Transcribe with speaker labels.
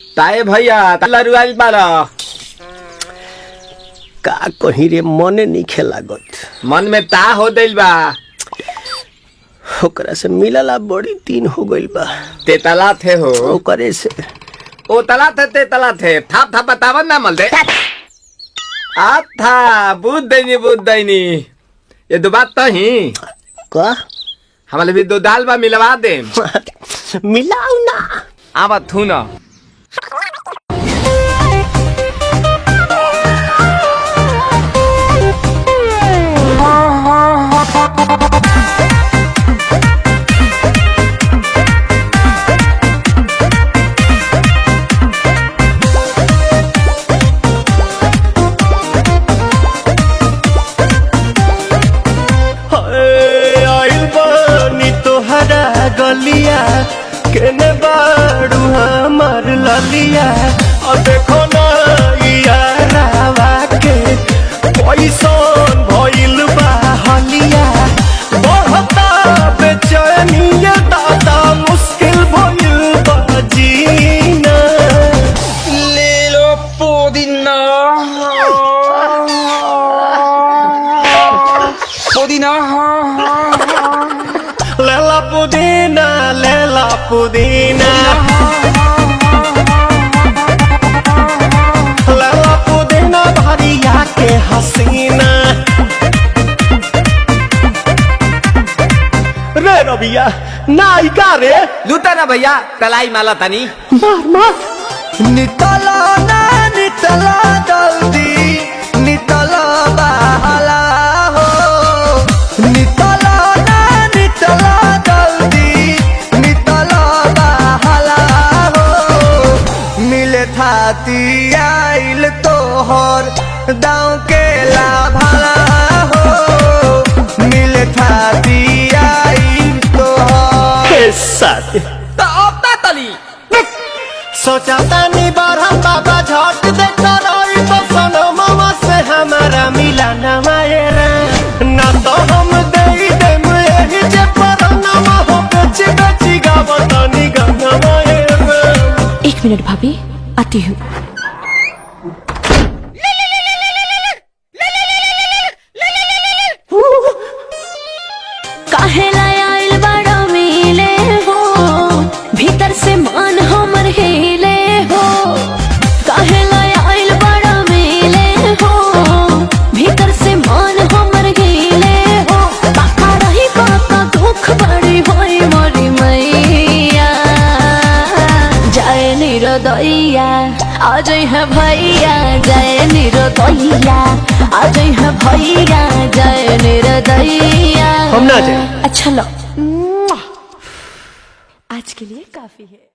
Speaker 1: ताए भैया लरुआल बारा
Speaker 2: का कहीं रे मने नहीं लागत।
Speaker 1: मन में ता हो दिल बा
Speaker 2: ओकरा से मिलला बड़ी दिन हो गइल बा।
Speaker 1: ते तला थे हो
Speaker 2: ओकरे से
Speaker 1: ओ तला थे ते तला थे थाप थाप बतावन ना मल दे आ था बुद्ध दैनी ये दो बात तो ही
Speaker 2: का
Speaker 1: हमारे भी दो दाल बा मिलवा दे
Speaker 2: मिलाऊ ना
Speaker 1: आवा थू ना
Speaker 2: गलिया केने बाड़ू हमार ललिया और देखो ना यारावा के पैसन भइल बा हलिया बढ़ता बेचैनिया दादा मुश्किल भइल बा जीना
Speaker 1: ले लो पुदीना पुदीना
Speaker 2: लेला पुदीना लेला पुदीना भरिया के हसीना रे रबिया नायिका रे
Speaker 1: लूटा ना भैया तलाई माला तनी
Speaker 2: मार मार नितला ना नितला जल्दी नितला बहाला हो नितला ना नितला थाती आइल तोहर दाँव के लाभाला हो मिले थाती आइल तोहर साथी
Speaker 1: तली
Speaker 2: सोचा तानी बारह बाबा झट देखता रही तो सनमवा से हमारा मिला न मायरा ना तो हम दे देम यही जे परनमा हो बेची बेची गावतानी गंगा मायरा।
Speaker 3: 1 मिनट भाभी आती हूँ। काहेला आइल बड़ा मिले हो भीतर से मन हमर हिले हो काहेला आइल बड़ा मिले हो भीतर से मन हमर हिले हो काका रही काका दुख बड़ी होई मोरी मैया जाए निरदैया आज है भैया जय निरदैया आज है भैया जय निरदैया
Speaker 2: हम ना जाए।
Speaker 3: अच्छा लो आज के लिए काफी है।